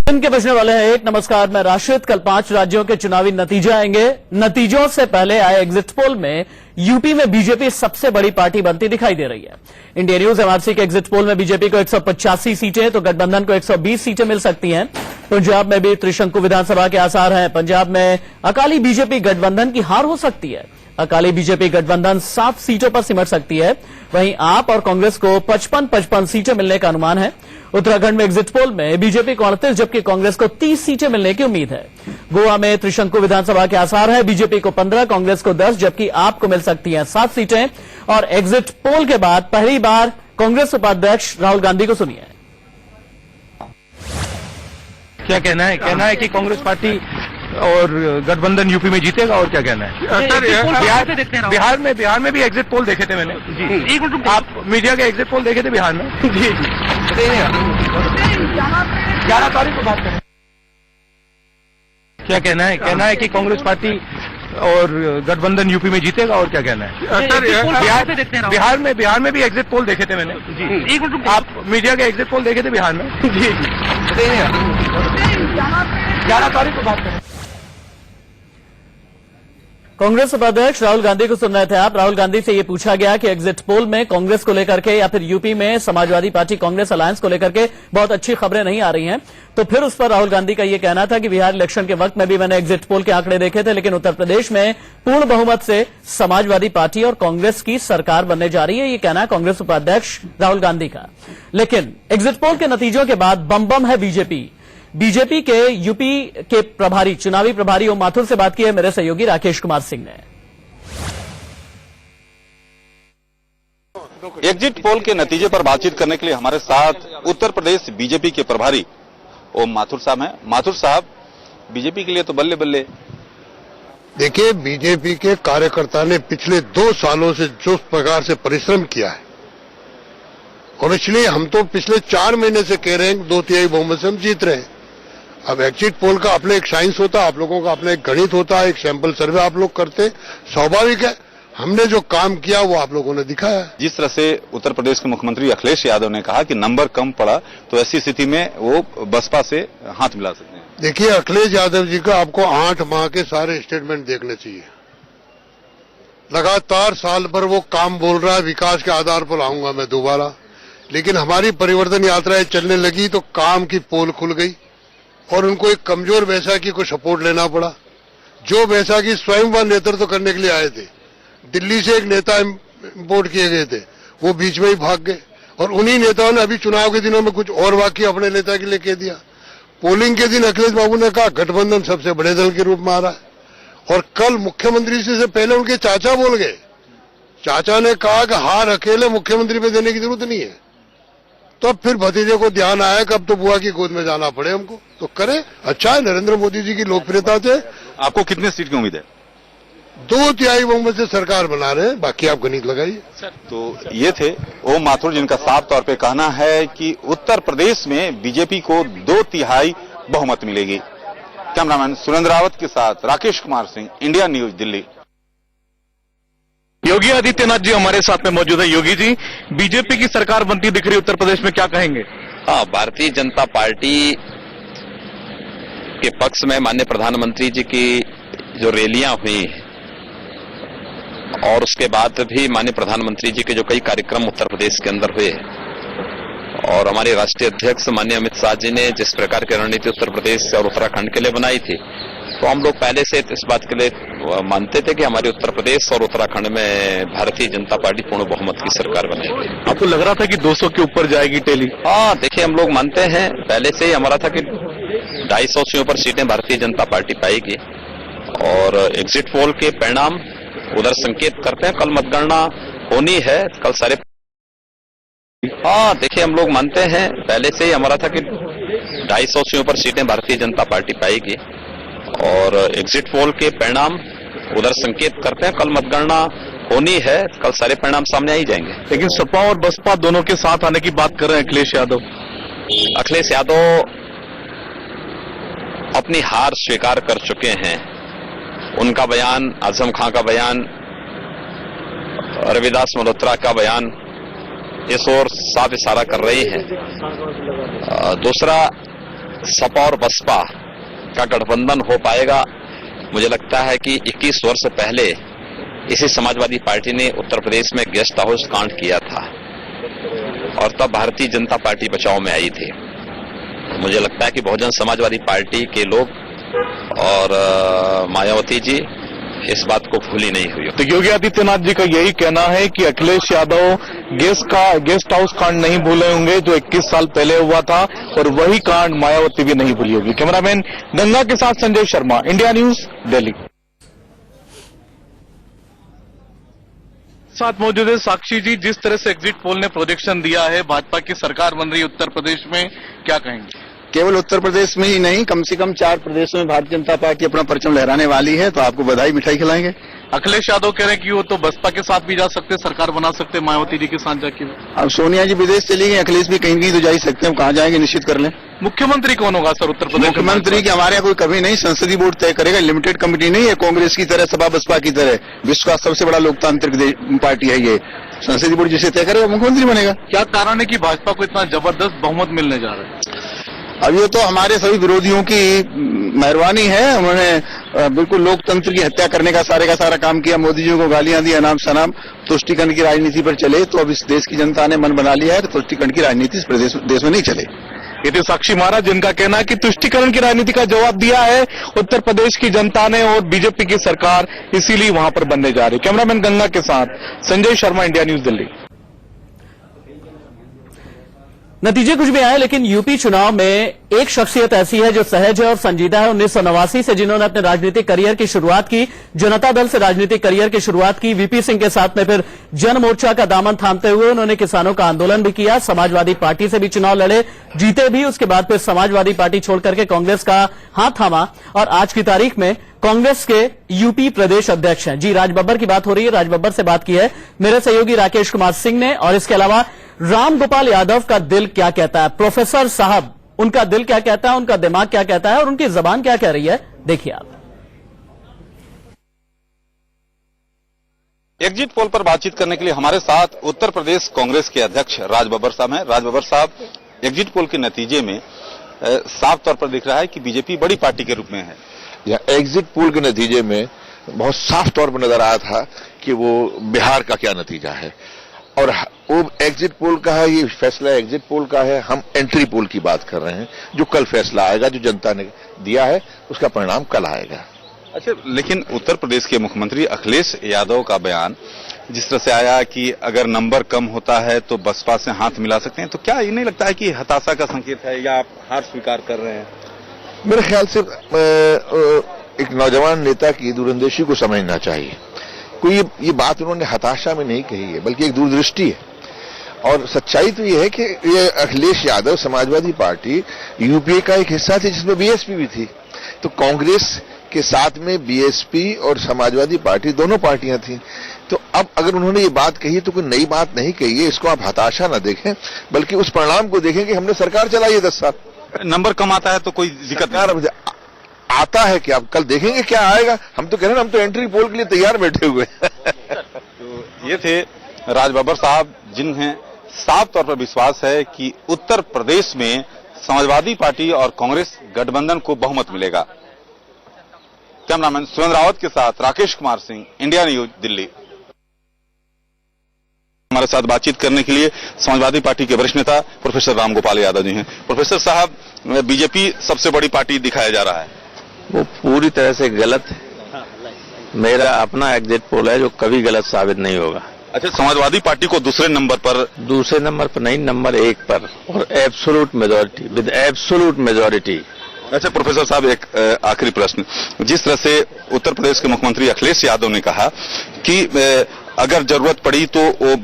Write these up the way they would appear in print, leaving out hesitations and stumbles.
दिन के बजने वाले हैं एक। नमस्कार, मैं राशिद। कल 5 राज्यों के चुनावी नतीजे आएंगे। नतीजों से पहले आए एग्जिट पोल में यूपी में बीजेपी सबसे बड़ी पार्टी बनती दिखाई दे रही है। इंडिया न्यूज एमआरसी के एग्जिट पोल में बीजेपी को 185 सीटें तो गठबंधन को 120 सीटें मिल सकती हैं। पंजाब में भी त्रिशंकु विधानसभा के आसार हैं। पंजाब में अकाली बीजेपी गठबंधन की हार हो सकती है। अकाली बीजेपी गठबंधन 7 सीटों पर सिमट सकती है। वहीं आप और कांग्रेस को 55-55 सीटें मिलने का अनुमान है। उत्तराखंड में एग्जिट पोल में बीजेपी को 38 जबकि कांग्रेस को 30 सीटें मिलने की उम्मीद है। गोवा में त्रिशंकु विधानसभा के आसार है। बीजेपी को 15, कांग्रेस को 10 जबकि आपको मिल सकती हैं 7 सीटें। और एग्जिट पोल के बाद पहली बार कांग्रेस उपाध्यक्ष राहुल गांधी को सुनिए। क्या कहना है? कहना है कि कांग्रेस पार्टी और गठबंधन यूपी में जीतेगा। और क्या कहना है? सर, बिहार में भी एग्जिट पोल देखे थे मैंने जी। आप मीडिया के एग्जिट पोल देखे थे बिहार में जी। 11 तारीख को बात करें। क्या कहना है? कहना है कि कांग्रेस पार्टी और गठबंधन यूपी में जीतेगा। और क्या कहना है? सर, बिहार में भी एग्जिट पोल देखे थे मैंने जी। आप मीडिया के एग्जिट पोल देखे थे बिहार में जी। 11 तारीख को बात करें। कांग्रेस उपाध्यक्ष राहुल गांधी को सुन रहे थे आप। राहुल गांधी से यह पूछा गया कि एग्जिट पोल में कांग्रेस को लेकर के या फिर यूपी में समाजवादी पार्टी कांग्रेस अलायंस को लेकर के बहुत अच्छी खबरें नहीं आ रही हैं। तो फिर उस पर राहुल गांधी का यह कहना था कि बिहार इलेक्शन के वक्त में भी मैंने एग्जिट पोल के आंकड़े देखे थे, लेकिन उत्तर प्रदेश में पूर्ण बहुमत से समाजवादी पार्टी और कांग्रेस की सरकार बनने जा रही है। यह कहना है कांग्रेस उपाध्यक्ष राहुल गांधी का। लेकिन एग्जिट पोल के नतीजों के बाद बम बम है बीजेपी के यूपी के प्रभारी, चुनावी प्रभारी ओम माथुर से बात की है मेरे सहयोगी राकेश कुमार सिंह ने। एग्जिट पोल के नतीजे पर बातचीत करने के लिए हमारे साथ उत्तर प्रदेश बीजेपी के प्रभारी ओम माथुर साहब हैं। माथुर साहब, बीजेपी के लिए तो बल्ले बल्ले। देखिए, बीजेपी के कार्यकर्ता ने पिछले 2 सालों से जो प्रकार से परिश्रम किया है, और इसलिए हम तो पिछले 4 महीने से कह रहे हैं 2/3 बहुमत से हम जीत रहे हैं। अब एग्जिट पोल का अपने एक साइंस होता है, आप लोगों का अपना एक गणित होता है, एक सैंपल सर्वे आप लोग करते, स्वाभाविक है। हमने जो काम किया वो आप लोगों ने दिखाया है। जिस तरह से उत्तर प्रदेश के मुख्यमंत्री अखिलेश यादव ने कहा कि नंबर कम पड़ा, तो ऐसी स्थिति में वो बसपा से हाथ मिला सकते हैं। देखिए, अखिलेश यादव जी का आपको 8 माह के सारे स्टेटमेंट देखने चाहिए। लगातार साल भर वो काम बोल रहा है, विकास के आधार पर आऊंगा मैं दोबारा, लेकिन हमारी परिवर्तन यात्राएं चलने लगी तो काम की पोल खुल गई और उनको एक कमजोर बैसाखी को सपोर्ट लेना पड़ा। जो बैसाखी स्वयं वह नेतृत्व करने के लिए आए थे, दिल्ली से एक नेता इम्पोर्ट किए गए थे, वो बीच में ही भाग गए। और उन्हीं नेताओं ने अभी चुनाव के दिनों में कुछ और वाक्य अपने नेता के लिए कह दिया। पोलिंग के दिन अखिलेश बाबू ने कहा गठबंधन सबसे बड़े दल के रूप में आ रहा है, और कल मुख्यमंत्री से पहले उनके चाचा बोल गए। चाचा ने कहा कि हार अकेले मुख्यमंत्री पे देने की जरूरत नहीं है। तो अब फिर भतीजे को ध्यान आया कि अब तो बुआ की गोद में जाना पड़े हमको, तो करें। अच्छा है, नरेंद्र मोदी जी की लोकप्रियता से। आपको कितने सीट की उम्मीद है? 2/3 बहुमत से सरकार बना रहे हैं, बाकी आप गणित लगाइए। तो ये थे ओम माथुर, जिनका साफ तौर पे कहना है कि उत्तर प्रदेश में बीजेपी को 2/3 बहुमत मिलेगी। कैमरामैन सुरेंद्र रावत के साथ राकेश कुमार सिंह, इंडिया न्यूज, दिल्ली। योगी आदित्यनाथ जी हमारे साथ में मौजूद है। योगी जी, बीजेपी की सरकार बनती दिख रही उत्तर प्रदेश में, क्या कहेंगे? हाँ, भारतीय जनता पार्टी के पक्ष में माननीय प्रधानमंत्री जी की जो रैलियां हुई और उसके बाद भी माननीय प्रधानमंत्री जी के जो कई कार्यक्रम उत्तर प्रदेश के अंदर हुए, और हमारे राष्ट्रीय अध्यक्ष माननीय अमित शाह जी ने जिस प्रकार की रणनीति उत्तर प्रदेश और उत्तराखंड के लिए बनाई थी, तो हम लोग पहले से इस बात के लिए मानते थे कि हमारे उत्तर प्रदेश और उत्तराखंड में भारतीय जनता पार्टी पूर्ण बहुमत की सरकार बनेगी। आपको लग रहा था कि 200 के ऊपर जाएगी टैली? हाँ, देखिए, हम लोग मानते हैं, पहले से ही हमारा था कि 250 से ऊपर सीटें भारतीय जनता पार्टी पाएगी। और एग्जिट पोल के परिणाम उधर संकेत करते हैं। कल मतगणना होनी है, कल सारे। हाँ, देखिए, हम लोग मानते हैं, पहले से ही हमारा था कि 250 से ऊपर सीटें भारतीय जनता पार्टी पाएगी। और एग्जिट पोल के परिणाम उधर संकेत करते हैं। कल मतगणना होनी है, कल सारे परिणाम सामने आ ही जाएंगे। लेकिन सपा और बसपा दोनों के साथ आने की बात कर रहे हैं अखिलेश यादव। अखिलेश यादव अपनी हार स्वीकार कर चुके हैं। उनका बयान, आजम खां का बयान, रविदास मल्होत्रा का बयान इस ओर साफ इशारा कर रही है। दूसरा, सपा और बसपा का गठबंधन हो पाएगा। मुझे लगता है कि 21 वर्ष पहले इसी समाजवादी पार्टी ने उत्तर प्रदेश में गेस्ट हाउस कांड किया था और तब भारतीय जनता पार्टी बचाव में आई थी। मुझे लगता है कि बहुजन समाजवादी पार्टी के लोग और मायावती जी इस बात को भूली नहीं हुई। तो योगी आदित्यनाथ जी का यही कहना है कि अखिलेश यादव गेस्ट हाउस कांड नहीं भूले होंगे जो 21 साल पहले हुआ था, और वही कांड मायावती भी नहीं भूली होगी। कैमरामैन गंगा के साथ संजय शर्मा, इंडिया न्यूज, दिल्ली। साथ मौजूद है साक्षी जी। जिस तरह से एग्जिट पोल ने प्रोजेक्शन दिया है, भाजपा की सरकार बन रही है उत्तर प्रदेश में, क्या कहेंगे? केवल उत्तर प्रदेश में ही नहीं, कम से कम 4 प्रदेशों में भारतीय जनता पार्टी अपना परचम लहराने वाली है, तो आपको बधाई मिठाई खिलाएंगे। अखिलेश यादव कह रहे हैं कि वो तो बसपा के साथ भी जा सकते, सरकार बना सकते मायावती जी के साथ जाके। अब सोनिया जी विदेश चली गई, अखिलेश भी कहीं तो जा ही सकते हैं, कहाँ जाएंगे निश्चित कर लें। मुख्यमंत्री कौन होगा सर उत्तर प्रदेश? मुख्यमंत्री की हमारे यहाँ कोई कभी नहीं, संसदीय बोर्ड तय करेगा। लिमिटेड कमेटी नहीं है कांग्रेस की तरह, सपा बसपा की तरह। विश्व का सबसे बड़ा लोकतांत्रिक पार्टी है ये। संसदीय बोर्ड जिसे तय करेगा मुख्यमंत्री बनेगा। क्या कारण है कि भाजपा को इतना जबरदस्त बहुमत मिलने जा रहा है? अब ये तो हमारे सभी विरोधियों की मेहरबानी है। उन्होंने बिल्कुल लोकतंत्र की हत्या करने का सारा काम किया। मोदी जी को गालियां दी, अनाम शनाम, तुष्टिकरण की राजनीति पर चले। तो अब इस देश की जनता ने मन बना लिया है कि तुष्टिकरण की राजनीति इस देश में नहीं चले। ये तो साक्षी महाराज जिनका कहना है कि तुष्टिकरण की राजनीति का जवाब दिया है उत्तर प्रदेश की जनता ने और बीजेपी की सरकार, इसीलिए वहां पर बनने जा रही। कैमरामैन गंगा के साथ संजय शर्मा, इंडिया न्यूज, दिल्ली। नतीजे कुछ भी आए, लेकिन यूपी चुनाव में एक शख्सियत ऐसी है जो सहज है और संजीदा है। 1989 से जिन्होंने अपने राजनीतिक करियर की शुरुआत की, जनता दल से राजनीतिक करियर की शुरुआत की, वीपी सिंह के साथ में फिर जन मोर्चा का दामन थामते हुए उन्होंने किसानों का आंदोलन भी किया, समाजवादी पार्टी से भी चुनाव लड़े, जीते भी। उसके बाद फिर समाजवादी पार्टी छोड़ करके कांग्रेस का हाथ थामा और आज की तारीख में कांग्रेस के यूपी प्रदेश अध्यक्ष हैं। जी, राज बब्बर की बात हो रही है। राज बब्बर से बात की है मेरे सहयोगी राकेश कुमार सिंह ने, और इसके अलावा राम गोपाल यादव का दिल क्या कहता है, प्रोफेसर साहब उनका दिल क्या कहता है, उनका दिमाग क्या कहता है और उनकी जबान क्या कह रही है, देखिए आप। एग्जिट पोल पर बातचीत करने के लिए हमारे साथ उत्तर प्रदेश कांग्रेस के अध्यक्ष राज बब्बर साहब हैं। राज बब्बर साहब, एग्जिट पोल के नतीजे में साफ तौर पर दिख रहा है कि बीजेपी बड़ी पार्टी के रूप में है। या एग्जिट पोल के नतीजे में बहुत साफ तौर पर नजर आया था कि वो बिहार का क्या नतीजा है, और वो एग्जिट पोल का है, ये फैसला एग्जिट पोल का है। हम एंट्री पोल की बात कर रहे हैं, जो कल फैसला आएगा, जो जनता ने दिया है उसका परिणाम कल आएगा। अच्छा, लेकिन उत्तर प्रदेश के मुख्यमंत्री अखिलेश यादव का बयान जिस तरह से आया कि अगर नंबर कम होता है तो बसपा से हाथ मिला सकते हैं, तो क्या ये नहीं लगता है कि हताशा का संकेत है, या आप हार स्वीकार कर रहे हैं? मेरे ख्याल से एक नौजवान नेता की दूरंदेशी को समझना चाहिए। कोई ये बात उन्होंने हताशा में नहीं कही है, बल्कि एक दूरदृष्टि है। और सच्चाई तो ये है कि ये अखिलेश यादव समाजवादी पार्टी यूपीए का एक हिस्सा थी, जिसमें बीएसपी भी थी। तो कांग्रेस के साथ में बीएसपी और समाजवादी पार्टी दोनों पार्टियां थी। तो अब अगर उन्होंने ये बात कही तो कोई नई बात नहीं कही है। इसको आप हताशा न देखें, बल्कि उस परिणाम को देखें कि हमने सरकार चलाई है 10 साल। नंबर कम आता है तो कोई दिक्कत नहीं आता है कि आप कल देखेंगे क्या आएगा। हम तो कह रहे हैं, हम तो एंट्री पोल के लिए तैयार बैठे हुए हैं। तो ये थे राज बब्बर साहब, जिन्हें साफ तौर पर विश्वास है कि उत्तर प्रदेश में समाजवादी पार्टी और कांग्रेस गठबंधन को बहुमत मिलेगा। कैमरामैन सुरेंद्र रावत के साथ राकेश कुमार सिंह, इंडिया न्यूज, दिल्ली। हमारे साथ बातचीत करने के लिए समाजवादी पार्टी के वरिष्ठ नेता प्रोफेसर राम गोपाल यादव जी हैं। प्रोफेसर साहब, बीजेपी सबसे बड़ी पार्टी दिखाया जा रहा है, वो पूरी तरह से गलत है। मेरा अपना एग्जिट पोल है जो कभी गलत साबित नहीं होगा। अच्छा, समाजवादी पार्टी को दूसरे नंबर पर नहीं, नंबर 1 पर, और absolute majority, with absolute majority. अच्छा प्रोफेसर साहब, एक आखिरी प्रश्न। जिस तरह से उत्तर प्रदेश के मुख्यमंत्री अखिलेश यादव ने कहा कि अगर जरूरत पड़ी तो वो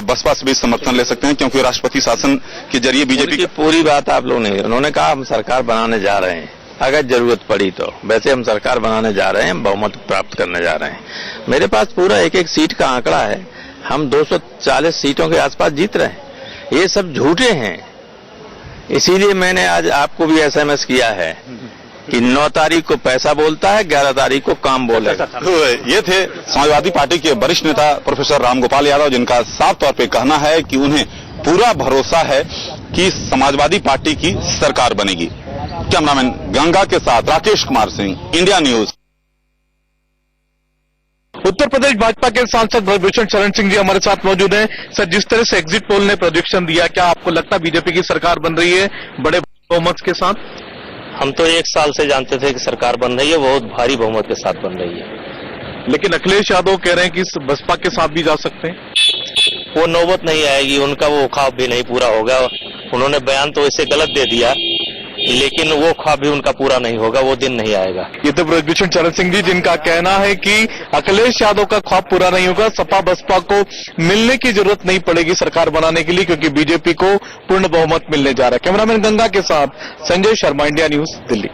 बसपा से भी समर्थन ले सकते हैं, क्योंकि राष्ट्रपति शासन के जरिए बीजेपी की पूरी बात आप लोग नहीं, उन्होंने कहा हम सरकार बनाने जा रहे हैं अगर जरूरत पड़ी तो। वैसे हम सरकार बनाने जा रहे हैं, बहुमत प्राप्त करने जा रहे हैं। मेरे पास पूरा एक एक सीट का आंकड़ा है, हम 240 सीटों के आसपास जीत रहे हैं। ये सब झूठे हैं, इसीलिए मैंने आज आपको भी एसएमएस किया है कि 9 तारीख को पैसा बोलता है, 11 तारीख को काम बोलेगा। ये थे समाजवादी पार्टी के वरिष्ठ नेता प्रोफेसर राम गोपाल यादव, जिनका साफ तौर पे कहना है कि उन्हें पूरा भरोसा है कि समाजवादी पार्टी की सरकार बनेगी। कैमरामैन गंगा के साथ राकेश कुमार सिंह, इंडिया न्यूज। उत्तर प्रदेश भाजपा के सांसद ब्रजभूषण शरण सिंह जी हमारे साथ मौजूद हैं। सर, जिस तरह से एग्जिट पोल ने प्रोजेक्शन दिया, क्या आपको लगता है बीजेपी की सरकार बन रही है बड़े बहुमत के साथ? हम तो 1 साल से जानते थे कि सरकार बन रही है, बहुत भारी बहुमत के साथ बन रही है। लेकिन अखिलेश यादव कह रहे हैं कि बसपा के साथ भी जा सकते हैं। वो नौबत नहीं आएगी, उनका वो ख्वाब भी नहीं पूरा होगा। उन्होंने बयान तो ऐसे गलत दे दिया, लेकिन वो ख्वाब भी उनका पूरा नहीं होगा, वो दिन नहीं आएगा। ये तो ब्रजभूषण शरण सिंह जी जिनका कहना है कि अखिलेश यादव का ख्वाब पूरा नहीं होगा, सपा बसपा को मिलने की जरूरत नहीं पड़ेगी सरकार बनाने के लिए, क्योंकि बीजेपी को पूर्ण बहुमत मिलने जा रहा है। कैमरामैन गंगा के साथ संजय शर्मा, इंडिया न्यूज, दिल्ली।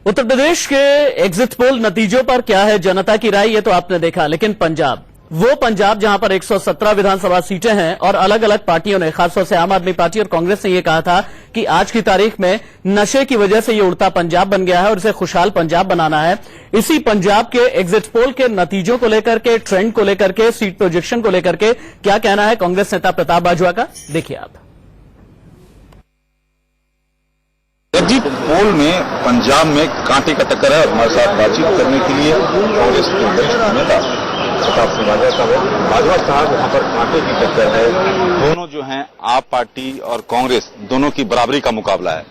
उत्तर प्रदेश के एग्जिट पोल नतीजों पर क्या है जनता की राय, ये तो आपने देखा। लेकिन पंजाब, वो पंजाब जहां पर 117 विधानसभा सीटें हैं और अलग अलग पार्टियों ने, खासतौर से आम आदमी पार्टी और कांग्रेस ने यह कहा था कि आज की तारीख में नशे की वजह से ये उड़ता पंजाब बन गया है और इसे खुशहाल पंजाब बनाना है। इसी पंजाब के एग्जिट पोल के नतीजों को लेकर के, ट्रेंड को लेकर के, सीट प्रोजेक्शन को लेकर के क्या कहना है कांग्रेस नेता प्रताप बाजवा का, देखिए आप। एग्जिट पोल में पंजाब में कांटे का टक्कर है। हमारे साथ बातचीत करने के लिए कांग्रेस के वरिष्ठ नेता प्रताप सिंह बाजवा साहब, यहाँ पर कांटे की टक्कर है। दोनों जो हैं आप पार्टी और कांग्रेस, दोनों की बराबरी का मुकाबला है।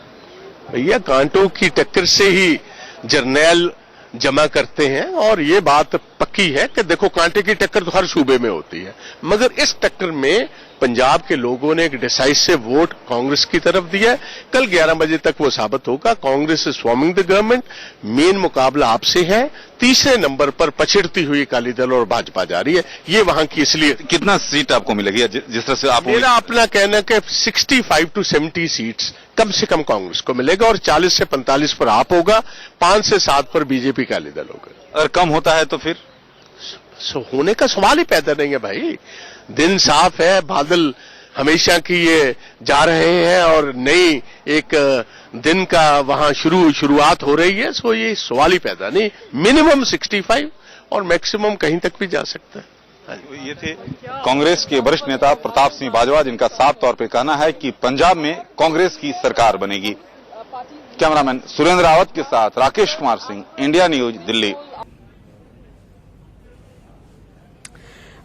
भैया, कांटों की टक्कर से ही जर्नैल जमा करते हैं और ये बात पक्की है कि देखो, कांटे की टक्कर तो हर सूबे में होती है, मगर इस टक्कर में पंजाब के लोगों ने एक डिसाइसिव वोट कांग्रेस की तरफ दिया है। कल 11 बजे तक वो साबित होगा। Congress is forming the government. Main मुकाबला आपसे है। तीसरे नंबर पर पछड़ती हुई अकाली दल और भाजपा जा रही है। ये वहां की, इसलिए कितना सीट आपको मिलेगी जिस तरह से आप? मेरा अपना कहना कि 65 to 70 सीट्स कम से कम कांग्रेस को मिलेगा और 40 से 45 पर आप होगा, 5 से 7 पर बीजेपी अकाली दल होगा। अगर कम होता है तो फिर होने का सवाल ही पैदा नहीं है भाई। दिन साफ है, बादल हमेशा की ये जा रहे हैं और नई एक दिन का वहां शुरुआत हो रही है। सो ये सवाल ही पैदा नहीं। मिनिमम 65 और मैक्सिमम कहीं तक भी जा सकता है। ये थे कांग्रेस के वरिष्ठ नेता प्रताप सिंह बाजवा, जिनका साफ तौर पे कहना है कि पंजाब में कांग्रेस की सरकार बनेगी। कैमरामैन सुरेंद्र रावत के साथ राकेश कुमार सिंह, इंडिया न्यूज, दिल्ली।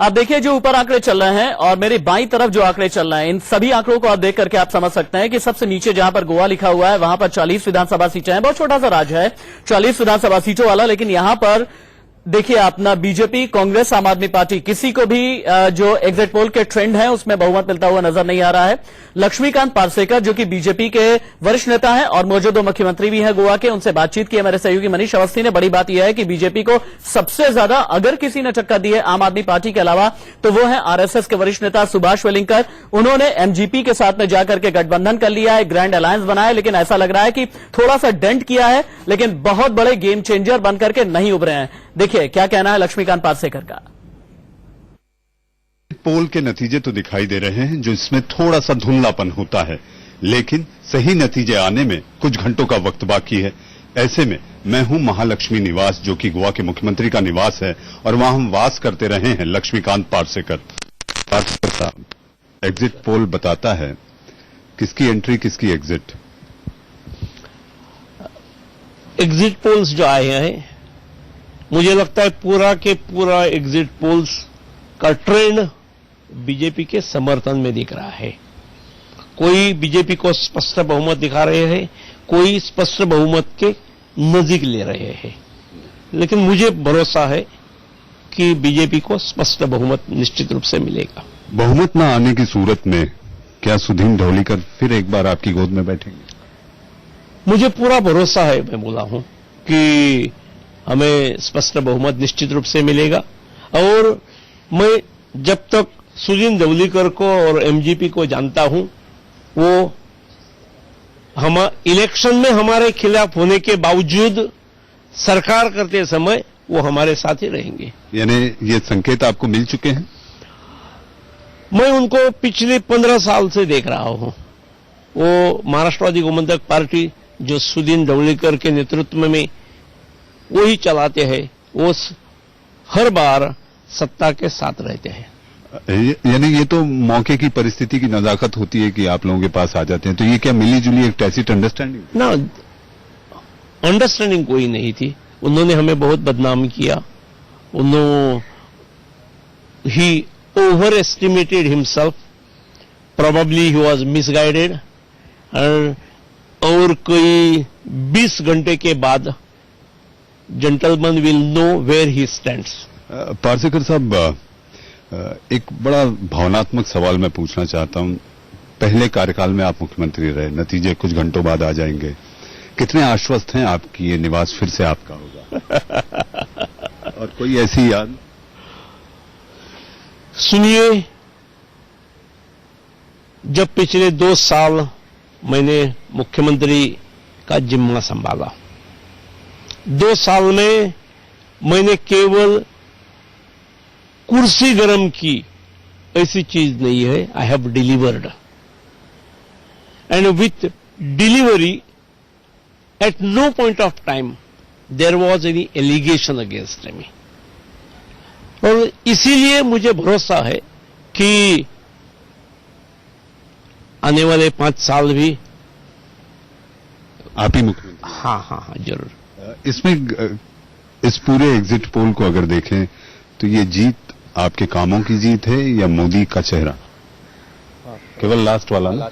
आप देखिए जो ऊपर आंकड़े चल रहे हैं और मेरी बाईं तरफ जो आंकड़े चल रहे हैं, इन सभी आंकड़ों को आप देख करके आप समझ सकते हैं कि सबसे नीचे जहां पर गोवा लिखा हुआ है वहां पर 40 विधानसभा सीटें हैं। बहुत छोटा सा राज्य है, 40 विधानसभा सीटों वाला। लेकिन यहां पर देखिए अपना बीजेपी, कांग्रेस, आम आदमी पार्टी, किसी को भी जो एग्जिट पोल के ट्रेंड है उसमें बहुमत मिलता हुआ नजर नहीं आ रहा है। लक्ष्मीकांत पार्सेकर जो कि बीजेपी के वरिष्ठ नेता हैं और मौजूदा मुख्यमंत्री भी हैं गोवा के, उनसे बातचीत की है मेरे सहयोगी मनीष अवस्थी ने। बड़ी बात यह है कि बीजेपी को सबसे ज्यादा अगर किसी ने टक्कर दी है आम आदमी पार्टी के अलावा तो वो है आरएसएस के वरिष्ठ नेता सुभाष वेलिंगकर। उन्होंने एमजीपी के साथ में जाकर के गठबंधन कर लिया है, ग्रैंड अलायंस बनाया, लेकिन ऐसा लग रहा है कि थोड़ा सा डेंट किया है, लेकिन बहुत बड़े गेम चेंजर बनकर के नहीं उभरे हैं। देखिए क्या कहना है लक्ष्मीकांत पार्सेकर का। पोल के नतीजे तो दिखाई दे रहे हैं जो इसमें थोड़ा सा धुंधलापन होता है, लेकिन सही नतीजे आने में कुछ घंटों का वक्त बाकी है। ऐसे में मैं हूं महालक्ष्मी निवास, जो कि गोवा के मुख्यमंत्री का निवास है और वहां हम वास करते रहे हैं। लक्ष्मीकांत पार्सेकर साहब, एग्जिट पोल बताता है किसकी एंट्री किसकी एग्जिट। एग्जिट पोल्स जो आए हैं, मुझे लगता है पूरा के पूरा एग्जिट पोल्स का ट्रेंड बीजेपी के समर्थन में दिख रहा है। कोई बीजेपी को स्पष्ट बहुमत दिखा रहे हैं, कोई स्पष्ट बहुमत के नजीक ले रहे हैं, लेकिन मुझे भरोसा है कि बीजेपी को स्पष्ट बहुमत निश्चित रूप से मिलेगा। बहुमत न आने की सूरत में क्या सुधीन ढवलीकर फिर एक बार आपकी गोद में बैठेंगे? मुझे पूरा भरोसा है, मैं बोला हूं कि हमें स्पष्ट बहुमत निश्चित रूप से मिलेगा। और मैं जब तक सुधीन ढवलीकर को और एमजीपी को जानता हूं, वो हम इलेक्शन में हमारे खिलाफ होने के बावजूद सरकार करते समय वो हमारे साथ ही रहेंगे। यानी ये संकेत आपको मिल चुके हैं? मैं उनको पिछले 15 साल से देख रहा हूं। वो महाराष्ट्रवादी गोमंतक पार्टी जो सुधीन ढवलीकर के नेतृत्व में वो ही चलाते हैं, वो हर बार सत्ता के साथ रहते हैं। यानी ये तो मौके की परिस्थिति की नजाकत होती है कि आप लोगों के पास आ जाते हैं, तो ये क्या मिली जुली एक टैसिट अंडरस्टैंडिंग? ना, अंडरस्टैंडिंग कोई नहीं थी। उन्होंने हमें बहुत बदनाम किया। He over estimated himself, probably he was misguided. और कोई 20 घंटे के बाद gentleman will nowhere he stands. Parsekar साहब, एक बड़ा भावनात्मक सवाल मैं पूछना चाहता हूं। पहले कार्यकाल में आप मुख्यमंत्री रहे, नतीजे कुछ घंटों बाद आ जाएंगे। कितने आश्वस्त हैं आपकी ये निवास फिर से आपका होगा? और कोई ऐसी याद? सुनिए, जब पिछले 2 साल मैंने मुख्यमंत्री का जिम्मा संभाला, 2 साल में मैंने केवल कुर्सी गरम की, ऐसी चीज नहीं है। I have delivered, and with delivery at no point of time there was any allegation against me. और इसीलिए मुझे भरोसा है कि आने वाले 5 साल भी आप ही मुख्यमंत्री? हाँ, जरूर। इसमें इस पूरे एग्जिट पोल को अगर देखें तो ये जीत आपके कामों की जीत है या मोदी का चेहरा? केवल लास्ट वाला ना?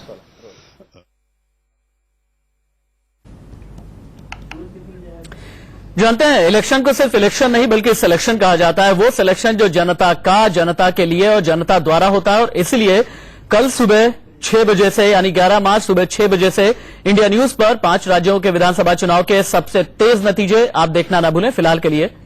जानते हैं, इलेक्शन को सिर्फ इलेक्शन नहीं बल्कि सिलेक्शन कहा जाता है। वो सिलेक्शन जो जनता के लिए और जनता द्वारा होता है। और इसलिए कल सुबह 6 बजे से, यानी 11 मार्च सुबह 6 बजे से इंडिया न्यूज पर 5 राज्यों के विधानसभा चुनाव के सबसे तेज नतीजे आप देखना ना भूलें। फिलहाल के लिए